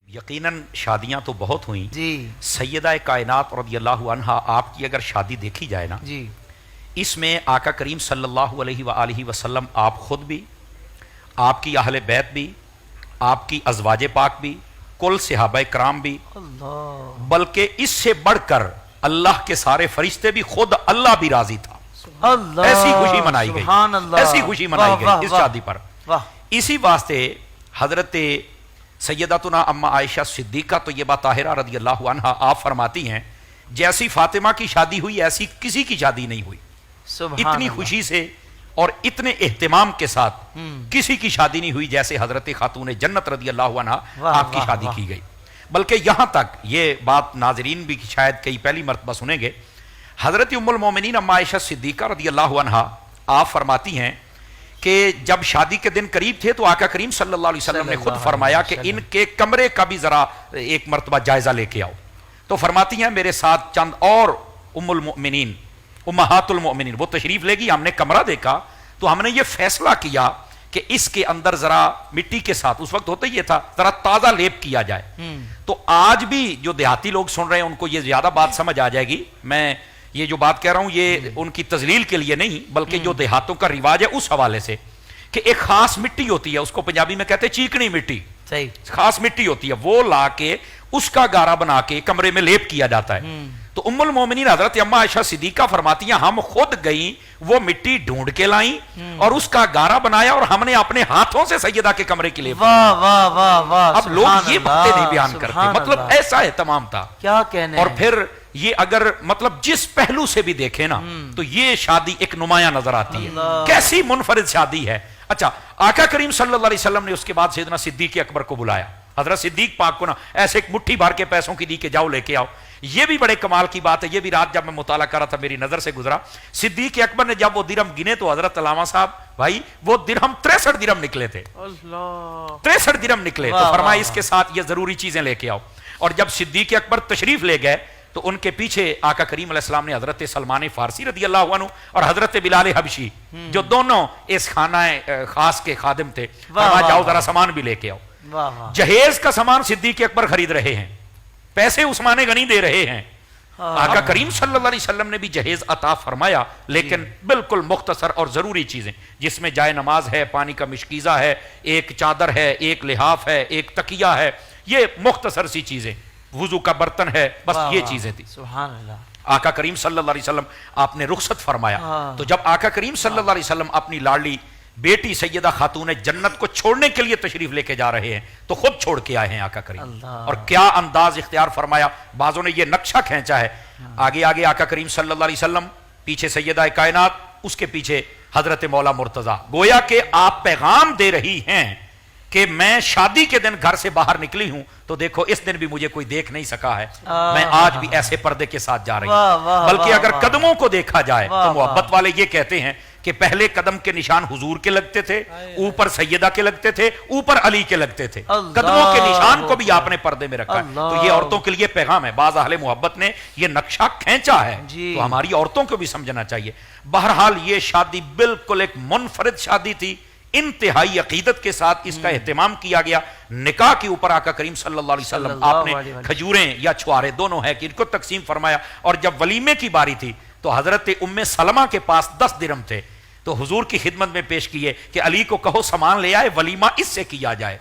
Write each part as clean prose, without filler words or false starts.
یقیناً شادیاں تو بہت ہوئیں جی سیدہ کائنات رضی اللہ عنہا آپ کی اگر شادی دیکھی جائے نا جی اس میں آقا کریم صلی اللہ علیہ وآلہ وسلم آپ خود بھی، آپ کی اہل بیت بھی، آپ کی ازواج پاک بھی، کل صحابہ کرام بھی، اللہ بلکہ اس سے بڑھ کر اللہ کے سارے فرشتے بھی، خود اللہ بھی راضی تھا۔ اللہ ایسی خوشی منائی گئی، سبحان اللہ، ایسی خوشی منائی واہ، واہ، گئی اس واہ، شادی پر۔ واہ اسی واسطے حضرت سیدتنا اما عائشہ صدیقہ طیبہ طاہرہ رضی اللہ عنہا آپ فرماتی ہیں جیسی فاطمہ کی شادی ہوئی ایسی کسی کی شادی نہیں ہوئی، سبحان اتنی اللہ۔ خوشی سے اور اتنے اہتمام کے ساتھ ہم۔ کسی کی شادی نہیں ہوئی جیسے حضرت خاتون جنت رضی اللہ عنہا واہ، آپ کی واہ، شادی واہ۔ کی گئی۔ بلکہ یہاں تک یہ بات ناظرین بھی شاید کئی پہلی مرتبہ سنیں گے، حضرت ام المومنین اما عائشہ صدیقہ رضی اللہ عنہا آپ فرماتی ہیں کہ جب شادی کے دن قریب تھے تو آقا کریم صلی اللہ علیہ وسلم نے خود فرمایا کہ ان کے کمرے کا بھی ذرا ایک مرتبہ جائزہ لے کے آؤ۔ تو فرماتی ہیں میرے ساتھ چند اور ام المؤمنین امہات المؤمنین وہ تشریف لے گی، ہم نے کمرہ دیکھا تو ہم نے یہ فیصلہ کیا کہ اس کے اندر ذرا مٹی کے ساتھ، اس وقت ہوتا یہ تھا، ذرا تازہ لیپ کیا جائے۔ تو آج بھی جو دیہاتی لوگ سن رہے ہیں ان کو یہ زیادہ بات سمجھ آ جائے گی، میں یہ جو بات کہہ رہا ہوں یہ ان کی تذلیل کے لیے نہیں بلکہ جو دیہاتوں کا رواج ہے اس حوالے سے کہ ایک خاص مٹی ہوتی ہے، اس کو پنجابی میں کہتے ہیں چیکنی مٹی، صحیح خاص مٹی ہوتی ہے، وہ لا کے اس کا گارا بنا کے کمرے میں لیپ کیا جاتا ہے۔ تو ام المومنین حضرت اما عائشہ صدیقہ فرماتی ہیں ہم خود گئیں وہ مٹی ڈھونڈ کے لائیں اور اس کا گارا بنایا اور ہم نے اپنے ہاتھوں سے سیدہ کے کمرے کے لیے واہ واہ واہ واہ، اب لوگ سبحان یہ باتیں نہیں اللہ، بیان کرتے، سبحان مطلب اللہ۔ ایسا اہتمام تھا۔ کیا کہنے اور ہیں؟ پھر یہ اگر مطلب جس پہلو سے بھی دیکھیں نا تو یہ شادی ایک نمایاں نظر آتی ہے، اللہ۔ کیسی منفرد شادی ہے۔ اچھا آقا کریم صلی اللہ علیہ وسلم نے اس کے بعد سیدنا صدیق اکبر کو بلایا، حضرت صدیق پاک کو نا ایسے ایک مٹھی بھر کے پیسوں کی دی کہ جاؤ لے کے آؤ۔ یہ بھی بڑے کمال کی بات ہے، یہ بھی رات جب میں مطالعہ کر رہا تھا میری نظر سے گزرا، صدیق اکبر نے جب وہ درہم گنے تو حضرت علامہ صاحب بھائی وہ درہم 63 درہم نکلے تھے، اللہ 63 درہم نکلے۔ واہ، تو فرمایا واہ، اس کے ساتھ یہ ضروری چیزیں لے کے آؤ۔ اور جب صدیق اکبر تشریف لے گئے تو ان کے پیچھے آقا کریم علیہ السلام نے حضرت سلمان فارسی رضی اللہ عنہ اور حضرت بلال حبشی جو دونوں اس خانہ خاص کے خادم تھے، فرمایا جاؤ ذرا سامان بھی لے کے آؤ۔ واہ واہ، جہیز کا سامان صدیق اکبر خرید رہے ہیں، پیسے عثمان غنی دے رہے ہیں۔ آقا کریم صلی اللہ علیہ وسلم نے بھی جہیز عطا فرمایا لیکن بالکل مختصر اور ضروری چیزیں جس میں جائے نماز ہے، پانی کا مشکیزہ ہے، ایک چادر ہے، ایک لحاف ہے، ایک تکیہ ہے، یہ مختصر سی چیزیں، وضو کا برتن ہے، بس واہ یہ واہ، چیزیں تھی۔ سبحان اللہ۔ آقا کریم صلی اللہ علیہ وسلم آپ نے رخصت فرمایا تو جب آقا کریم صلی اللہ علیہ وسلم اپنی لاڈلی بیٹی سیدہ خاتون جنت کو چھوڑنے کے لیے تشریف لے کے جا رہے ہیں تو خود چھوڑ کے آئے ہیں آقا کریم، اللہ۔ اور کیا انداز اختیار فرمایا۔ بعضوں نے یہ نقشہ کھینچا ہے، آگے آگے آقا کریم صلی اللہ علیہ وسلم، پیچھے سیدہ کائنات، اس کے پیچھے حضرت مولا مرتضیٰ، گویا کہ آپ پیغام دے رہی ہیں کہ میں شادی کے دن گھر سے باہر نکلی ہوں تو دیکھو اس دن بھی مجھے کوئی دیکھ نہیں سکا ہے، میں آج بھی ایسے پردے کے ساتھ جا رہی واہ، ہوں۔ واہ، بلکہ واہ، اگر واہ۔ قدموں کو دیکھا جائے واہ، تو محبت واہ۔ والے یہ کہتے ہیں کہ پہلے قدم کے نشان حضور کے لگتے تھے، اوپر سیدہ کے لگتے تھے، اوپر علی کے لگتے تھے، اللہ قدموں کے نشان کو بھی آپ نے پردے میں رکھا ہے۔ اللہ۔ تو یہ عورتوں کے لیے پیغام ہے، بعض اہل محبت نے یہ نقشہ کھینچا ہے جی۔ تو ہماری عورتوں کو بھی سمجھنا چاہیے۔ بہرحال یہ شادی بالکل ایک منفرد شادی تھی، انتہائی عقیدت کے ساتھ اس کا اہتمام کیا گیا۔ نکاح کے اوپر آقا کریم صلی اللہ علیہ صلی وسلم اللہ آپ نے علیہ وسلم کھجوریں یا چھوارے دونوں ہیں کہ ان کو تقسیم فرمایا، اور جب ولیمے کی باری تھی تو حضرت ام سلمہ کے پاس 10 درہم تھے تو حضور کی خدمت میں پیش کیے کہ علی کو کہو سامان لے آئے، ولیمہ اس سے کیا جائے۔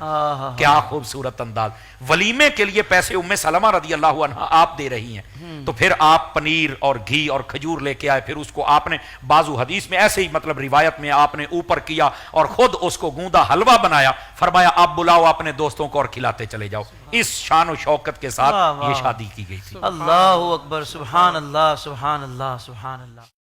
کیا خوبصورت انداز، ولیمے کے لیے پیسے ام سلمہ رضی اللہ عنہا آپ دے رہی ہیں تو پھر آپ پنیر اور گھی اور کھجور لے کے آئے، پھر اس کو آپ نے بعضو حدیث میں ایسے ہی مطلب روایت میں آپ نے اوپر کیا اور خود اس کو گوندا حلوہ بنایا، فرمایا آپ بلاؤ اپنے دوستوں کو اور کھلاتے چلے جاؤ۔ اس شان و شوکت کے ساتھ واہ، واہ، یہ شادی کی گئی تھی۔ اللہ اکبر، سبحان اللہ، سبحان اللہ، سبحان اللہ۔